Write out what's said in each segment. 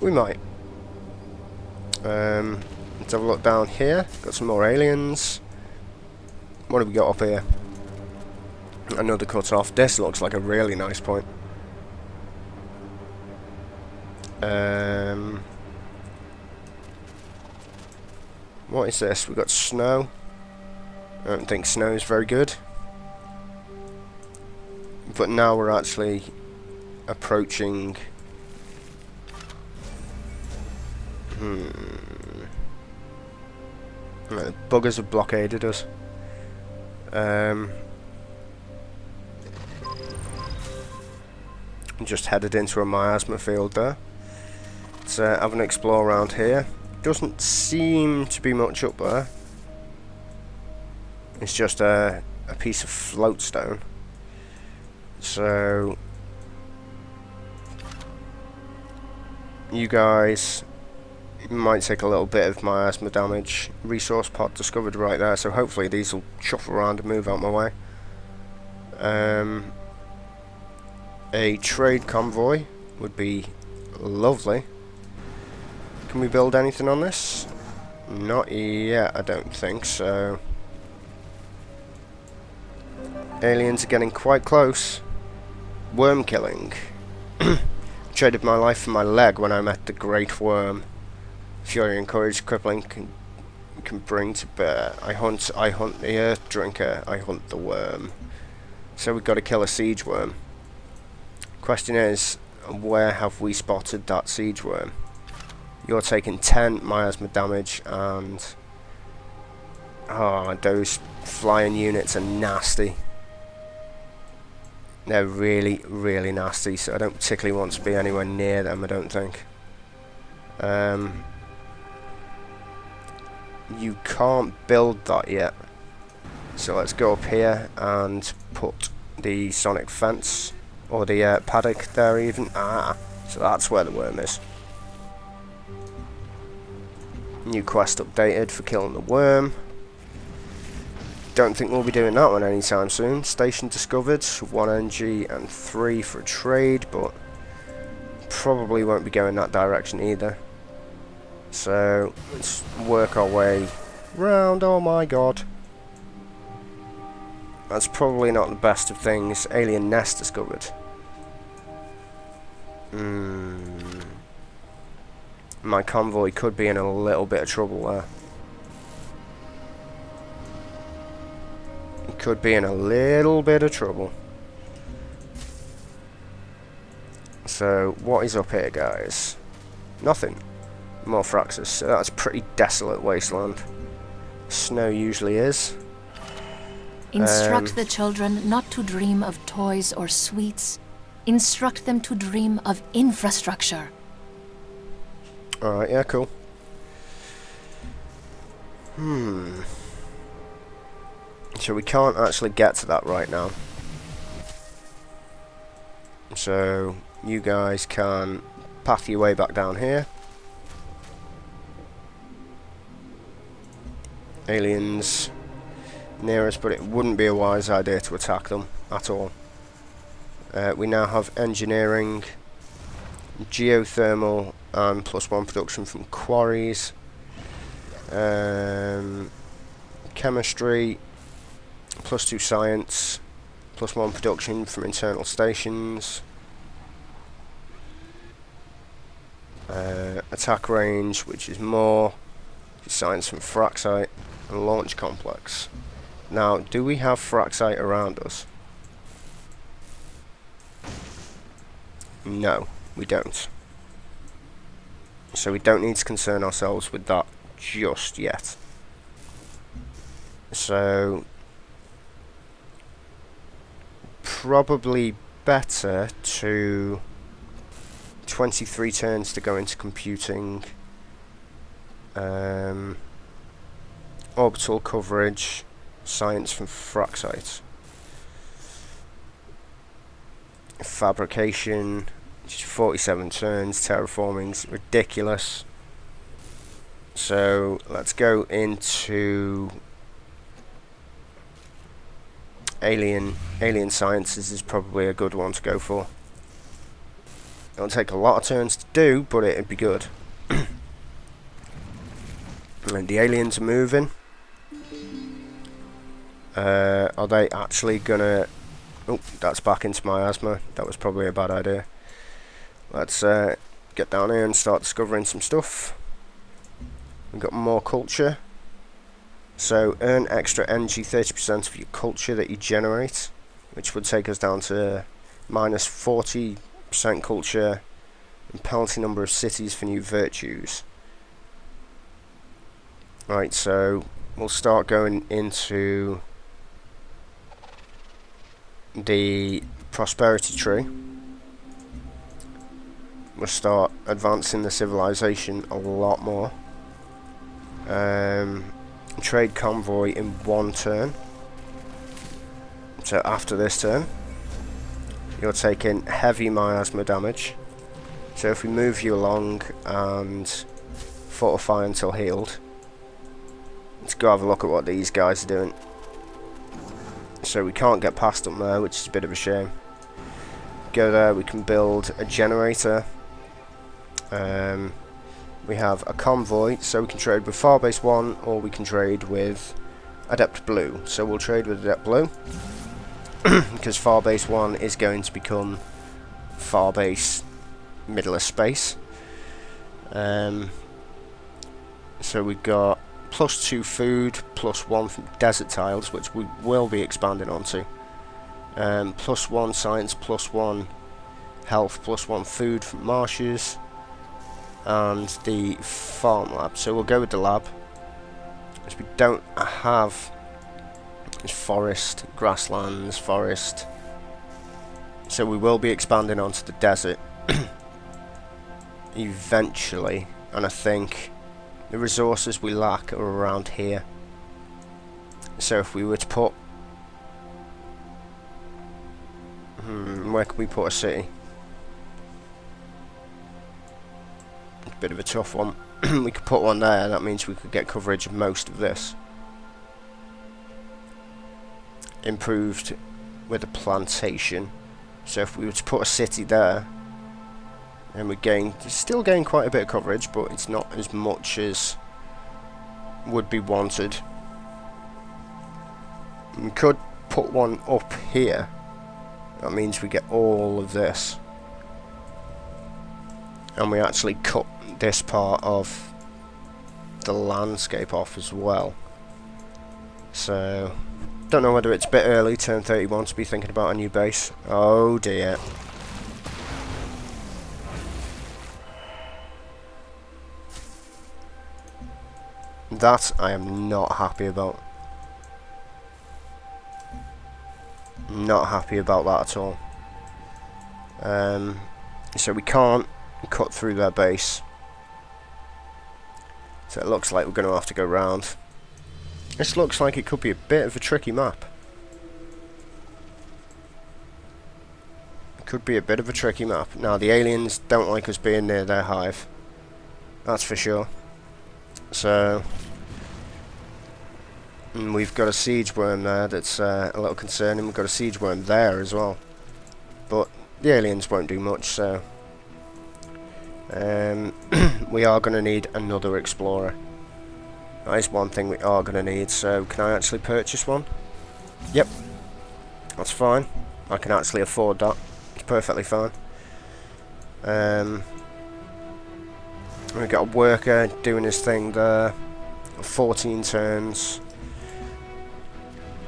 We might. Let's have a look down here. Got some more aliens. What have we got up here? Another cut off. This looks like a really nice point. What is this? We've got snow. I don't think snow is very good. But now we're actually approaching... The buggers have blockaded us. Just headed into a miasma field there. Let's have an explore around here. Doesn't seem to be much up there. It's just a piece of floatstone. So you guys might take a little bit of miasma damage. Resource pod discovered right there, so hopefully these will chuff around and move out my way. A trade convoy would be lovely. Can we build anything on this? Not yet, I don't think so. Aliens are getting quite close. Worm killing. Traded my life for my leg when I met the great worm. Fury and courage crippling can bring to bear. I hunt the earth drinker, I hunt the worm. So we've got to kill a siege worm. Question is, where have we spotted that siege worm? You're taking 10 miasma damage, and those flying units are nasty. They're really, really nasty, so I don't particularly want to be anywhere near them, I don't think. You can't build that yet. So let's go up here and put the sonic fence, or the paddock there even. So that's where the worm is. New quest updated for killing the worm. Don't think we'll be doing that one anytime soon. Station discovered, 1 NG and 3 for a trade, but probably won't be going that direction either. So let's work our way round. Oh my god. That's probably not the best of things. Alien nest discovered. My convoy could be in a little bit of trouble there. It could be in a little bit of trouble. So, what is up here, guys? Nothing. More Fraxus. So that's a pretty desolate wasteland. Snow usually is. Instruct the children not to dream of toys or sweets. Instruct them to dream of infrastructure. Alright, yeah, cool. So we can't actually get to that right now. So you guys can path your way back down here. Aliens near us, but it wouldn't be a wise idea to attack them at all. We now have engineering, geothermal, and +1 production from quarries. Chemistry, +2 science, +1 production from internal stations. Attack range, which is more science from Fraxite, and launch complex. Now, do we have Fraxite around us? No, we don't. So we don't need to concern ourselves with that just yet. So probably better to 23 turns to go into computing, orbital coverage, science from Fraxite, fabrication, 47 turns, terraforming's ridiculous. So let's go into alien sciences is probably a good one to go for. It'll take a lot of turns to do, but it'd be good. And the aliens are moving. Are they actually gonna... Oh, that's back into miasma. That was probably a bad idea. Let's get down here and start discovering some stuff. We've got more culture. So earn extra energy, 30% of your culture that you generate, which would take us down to minus 40% culture and penalty number of cities for new virtues. Right, so we'll start going into the prosperity tree. We'll start advancing the civilization a lot more. Trade convoy in 1 turn. So after this turn, you're taking heavy miasma damage. So if we move you along and fortify until healed, let's go have a look at what these guys are doing. So we can't get past them there, which is a bit of a shame. Go there, we can build a generator. We have a convoy, so we can trade with Farbase 1, or we can trade with Adept Blue. So we'll trade with Adept Blue, because Farbase 1 is going to become Farbase Middle of Space. So we've got +2 food, +1 from desert tiles, which we will be expanding onto. +1 science, +1 health, +1 food from marshes, and the farm lab. So we'll go with the lab, because we don't have forest, grasslands, forest. So we will be expanding onto the desert eventually, and I think the resources we lack are around here. So if we were to put... where could we put a city? It's a bit of a tough one. We could put one there, that means we could get coverage of most of this. Improved with a plantation. So if we were to put a city there, and we still gain quite a bit of coverage, but it's not as much as would be wanted. We could put one up here. That means we get all of this, and we actually cut this part of the landscape off as well. So don't know whether it's a bit early, turn 31, to be thinking about a new base. Oh dear. That I am not happy about. Not happy about that at all. So we can't cut through their base. So it looks like we're going to have to go round. This looks like it could be a bit of a tricky map. It could be a bit of a tricky map. Now the aliens don't like us being near their hive. That's for sure. So... and we've got a siege worm there that's a little concerning. We've got a siege worm there as well. But the aliens won't do much, so... we are going to need another explorer. That is one thing we are going to need, so can I actually purchase one? Yep. That's fine. I can actually afford that. It's perfectly fine. We've got a worker doing his thing there. 14 turns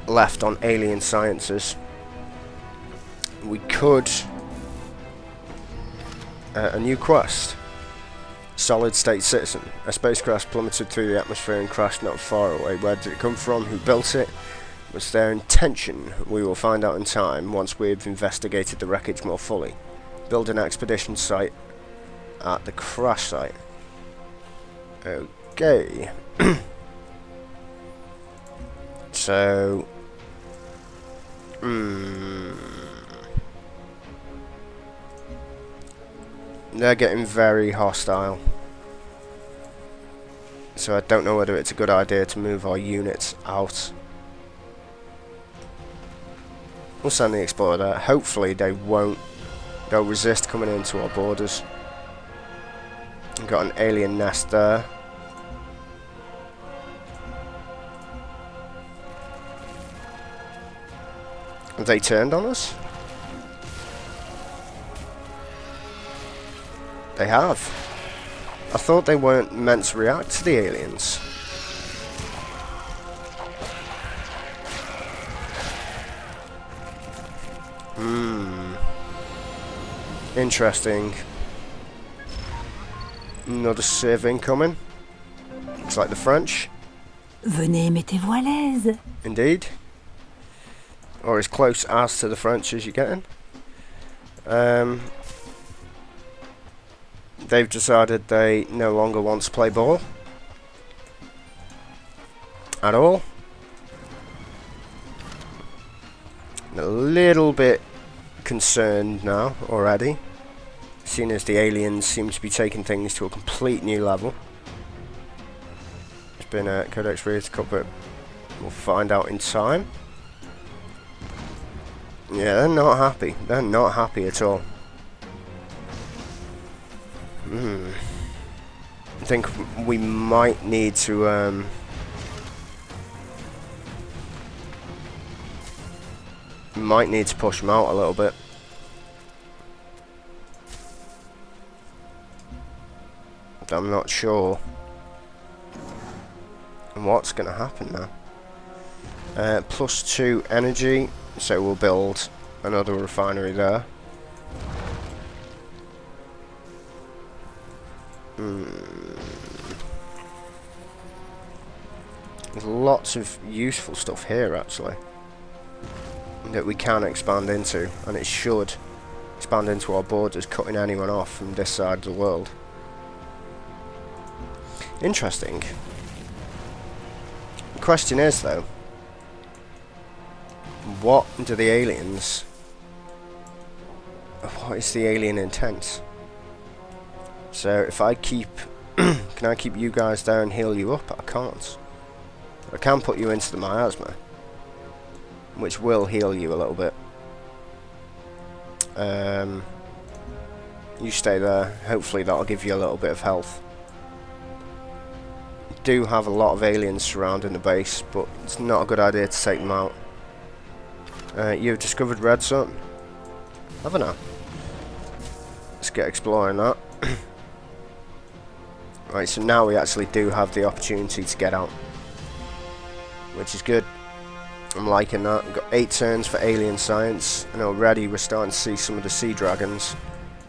left on alien sciences. We could... a new quest. Solid state citizen. A spacecraft plummeted through the atmosphere and crashed not far away. Where did it come from? Who built it? Was their intention? We will find out in time once we've investigated the wreckage more fully. Build an expedition site at the crash site. Okay. So... they're getting very hostile. So I don't know whether it's a good idea to move our units out. We'll send the explorer there. Hopefully they won't They'll resist coming into our borders. We've got an alien nest there. Have they turned on us? They have. I thought they weren't meant to react to the aliens. Interesting. Another civ incoming. Looks like the French. Venez, mettez-vous à l'aise. Indeed. Or as close as to the French as you're getting. They've decided they no longer want to play ball. At all. A little bit concerned now already, seeing as the aliens seem to be taking things to a complete new level. It's been a Codex Reader's Cup, but we'll find out in time. Yeah, they're not happy. They're not happy at all. I think we might need to push them out a little bit. I'm not sure what's going to happen now. +2 energy, so we'll build another refinery there. There's lots of useful stuff here actually that we can expand into, and it should expand into our borders, cutting anyone off from this side of the world. Interesting. The question is though, what is the alien intent? So if I keep can I keep you guys there and heal you up? I can't. I can put you into the miasma, which will heal you a little bit. You stay there. Hopefully that'll give you a little bit of health. Do have a lot of aliens surrounding the base, but it's not a good idea to take them out. You've discovered redstone, haven't I? Let's get exploring that. Right, so now we actually do have the opportunity to get out, which is good. I'm liking that. We've got 8 turns for alien science, and already we're starting to see some of the sea dragons.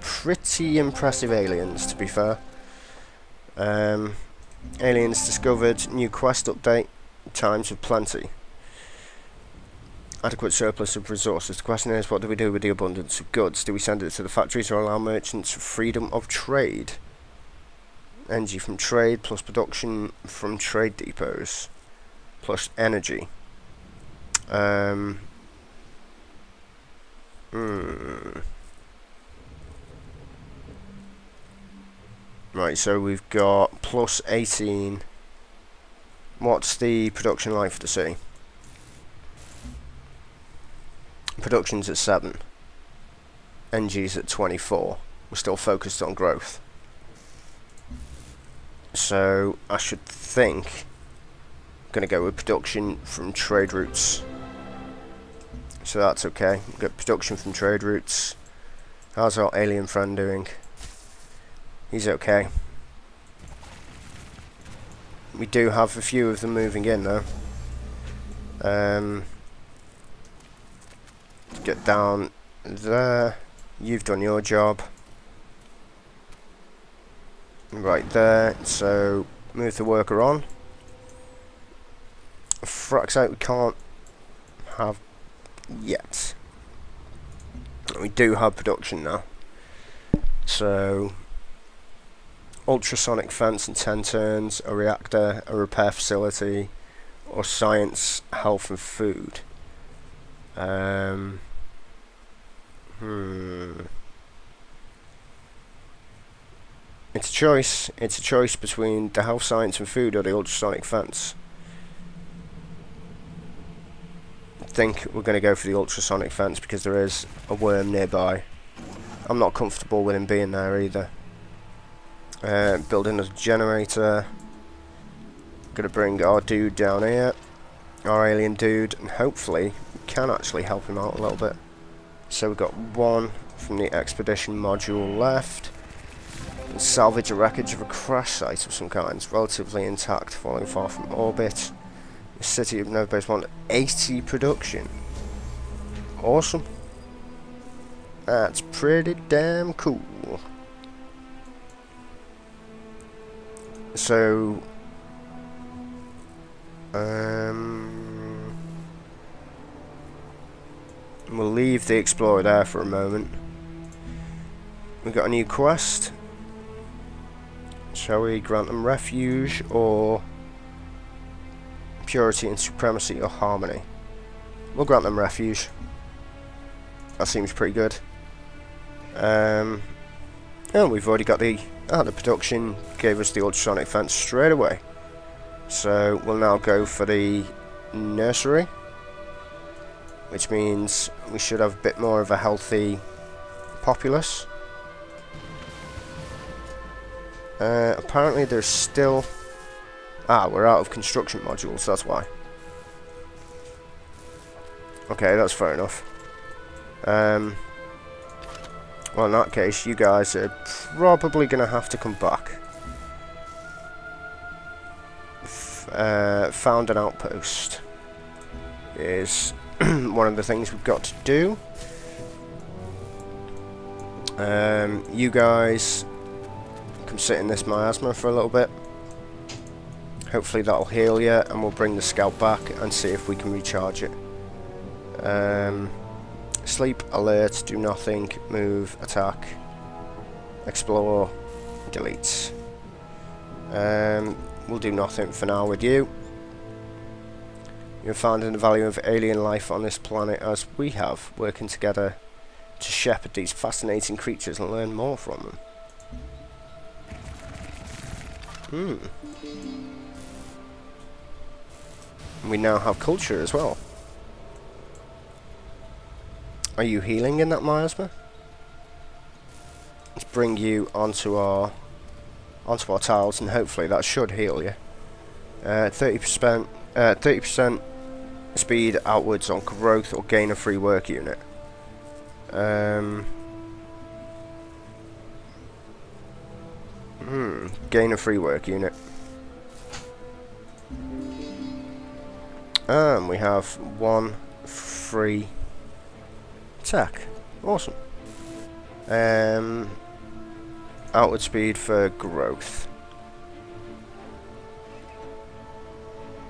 Pretty impressive aliens, to be fair. Aliens discovered, new quest update, times of plenty. Adequate surplus of resources. The question is, what do we do with the abundance of goods? Do we send it to the factories or allow merchants freedom of trade? Energy from trade plus production from trade depots plus energy. Right, so we've got +18. What's the production like for the sea? Production's at 7. Energy's at 24. We're still focused on growth. So I should think I'm going to go with production from trade routes. So that's okay. We've got production from trade routes. How's our alien friend doing? He's okay. We do have a few of them moving in though. Get down there. You've done your job. Right there, so move the worker on. Fraxite we can't have yet. We do have production now. So ultrasonic fence in 10 turns, a reactor, a repair facility, or science, health and food. It's a choice. It's a choice between the health, science and food or the ultrasonic fence. I think we're going to go for the ultrasonic fence because there is a worm nearby. I'm not comfortable with him being there either. Building a generator. Gonna bring our dude down here, our alien dude, and hopefully we can actually help him out a little bit. So we've got one from the expedition module left. And salvage a wreckage of a crash site of some kind, relatively intact, falling far from orbit. The city of Nova Base 180 production. Awesome. That's pretty damn cool. So, we'll leave the Explorer there for a moment. We've got a new quest. Shall we grant them refuge, or purity and supremacy, or harmony? We'll grant them refuge. That seems pretty good. Oh, we've already got the production gave us the ultrasonic fence straight away. So we'll now go for the nursery, which means we should have a bit more of a healthy populace. Apparently there's still... we're out of construction modules, that's why. Okay, that's fair enough. Well, in that case, you guys are probably going to have to come back. Found an outpost is one of the things we've got to do. You guys can sit in this miasma for a little bit. Hopefully that'll heal you, and we'll bring the scout back and see if we can recharge it. Sleep, alert, do nothing, move, attack, explore, delete. We'll do nothing for now with you. You're finding the value of alien life on this planet as we have, working together to shepherd these fascinating creatures and learn more from them. We now have culture as well. Are you healing in that miasma? Let's bring you onto our tiles, and hopefully that should heal you. 30% speed outwards on growth or gain a free work unit. Gain a free work unit. And we have one free attack. Awesome. Outward speed for growth.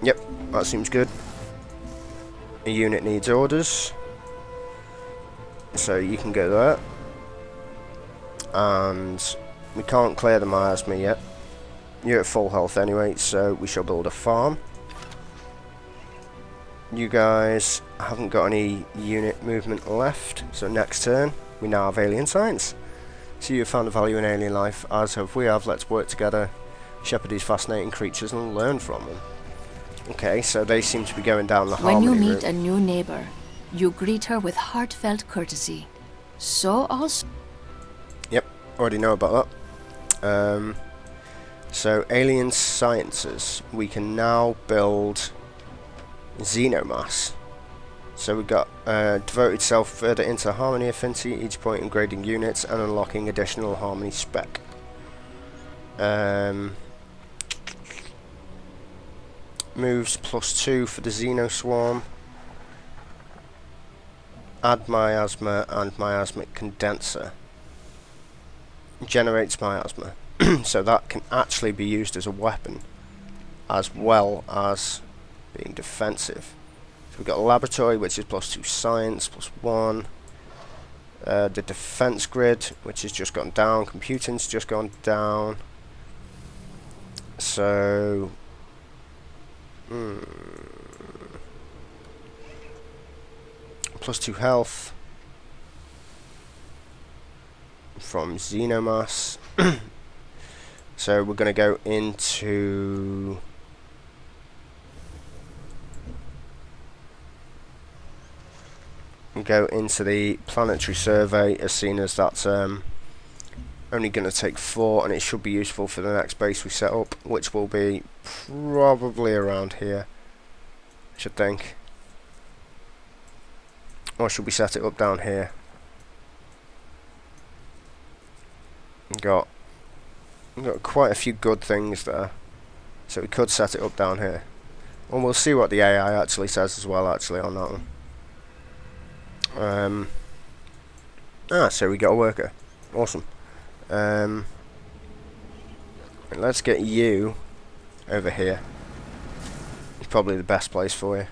Yep, that seems good. A unit needs orders, so you can go there. And we can't clear the miasma yet. You're at full health anyway, so we shall build a farm. You guys haven't got any unit movement left, so next turn we now have alien science. So you have found a value in alien life, as have we have. Let's work together, shepherd these fascinating creatures and learn from them. Okay, so they seem to be going down the harmony When you meet route. a new neighbor, you greet her with heartfelt courtesy. So also... Yep, already know about that. So alien sciences, we can now build xenomass. So we've got devote itself further into harmony affinity, each point upgrading units and unlocking additional harmony spec. Moves +2 for the Xenoswarm. Add miasma and miasmic condenser. Generates miasma. So that can actually be used as a weapon, as well as being defensive. So we've got a laboratory, which is +2 science, +1. The defense grid, which has just gone down. Computing's just gone down. So... +2 health from xenomass. So we're going to go into and go into the planetary survey, as seen as that's only going to take 4, and it should be useful for the next base we set up, which will be probably around here, I should think. Or should we set it up down here? We've got quite a few good things there, so we could set it up down here. And we'll see what the AI actually says as well, actually, on that one. So we got a worker. Awesome. Let's get you over here. It's probably the best place for you.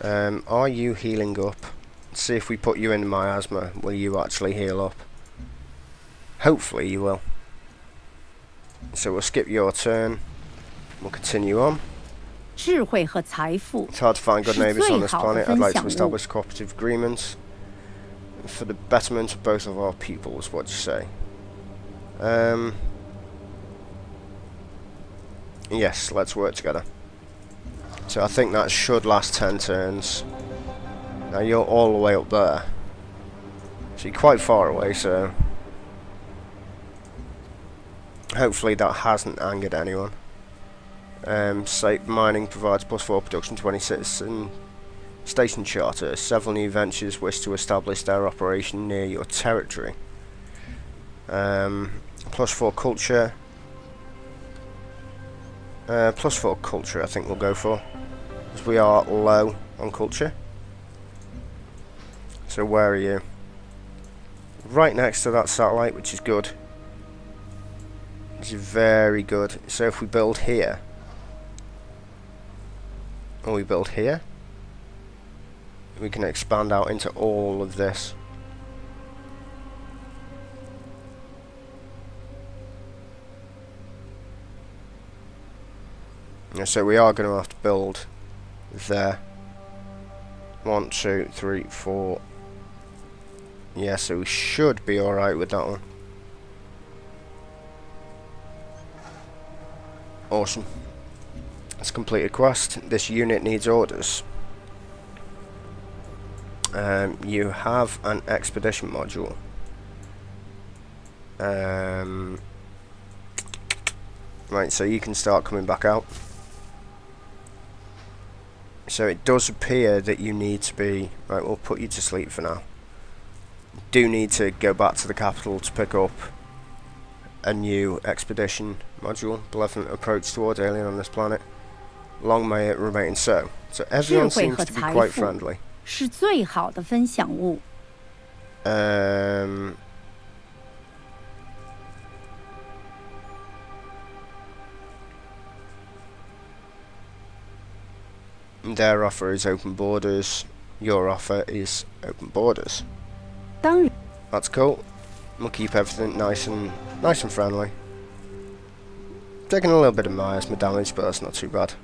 Are you healing up? Let's see if we put you in miasma, will you actually heal up? Hopefully you will. So we'll skip your turn. We'll continue on. It's hard to find good neighbours on this planet. I'd like to establish cooperative agreements for the betterment of both of our peoples. What do you say? Yes, let's work together. So I think that should last 10 turns. Now you're all the way up there, so you're quite far away, so hopefully that hasn't angered anyone. Site mining provides +4 production to any citizen. Station charter. Several new ventures wish to establish their operation near your territory. +4 culture. +4 culture I think we'll go for, because we are low on culture. So where are you? Right next to that satellite, which is good. Which is very good. So if we build here, or we build here, we can expand out into all of this. So we are going to have to build there. 1, 2, 3, 4. Yeah, so we should be alright with that one. Awesome. Let's complete a quest. This unit needs orders. You have an expedition module. Right, so you can start coming back out. So it does appear that you need to be... Right, we'll put you to sleep for now. Do need to go back to the capital to pick up a new expedition module. Benevolent approach towards alien on this planet. Long may it remain so. So everyone seems to be quite friendly. 是最好的分享物。 Their offer is open borders. Your offer is open borders. 当然， That's cool. We'll keep everything nice and friendly. Taking a little bit of miasma damage, but that's not too bad.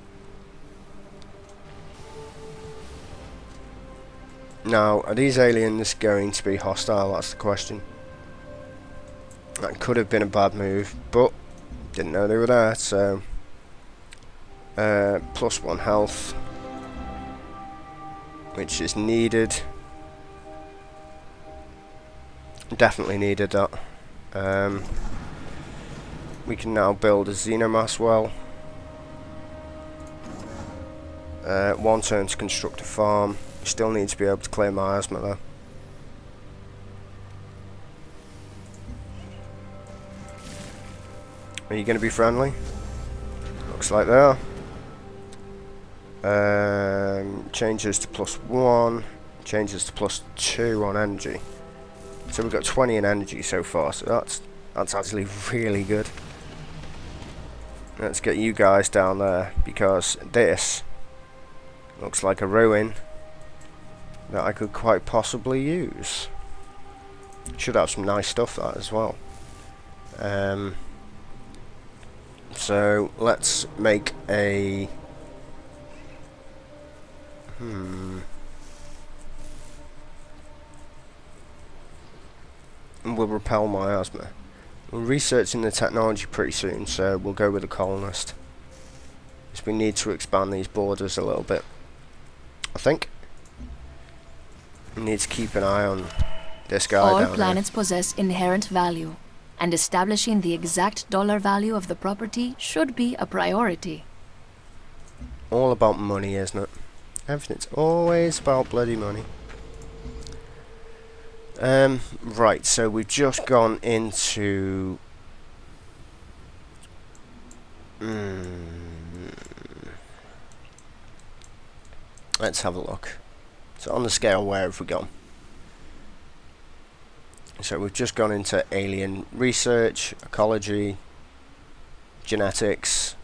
Now, are these aliens going to be hostile? That's the question. That could have been a bad move, but didn't know they were there, so... +1 health, which is needed. Definitely needed that. We can now build a xenomass well. 1 turn to construct a farm. Still need to be able to clear miasma though. Are you going to be friendly? Looks like they are. Changes to +1, changes to +2 on energy. So we've got 20 in energy so far, so that's actually really good. Let's get you guys down there, because this looks like a ruin that I could quite possibly use. Should have some nice stuff that as well. So let's make a we'll repel miasma. We're researching the technology pretty soon, so we'll go with a colonist. Because we need to expand these borders a little bit, I think. Need to keep an eye on this guy All down planets possess inherent value, and establishing the exact dollar value of the property should be a priority. here. All about money, isn't it? Everything's always about bloody money. Right, so we've just gone into... Let's have a look. So on the scale, where have we gone? So we've just gone into alien research, ecology, genetics,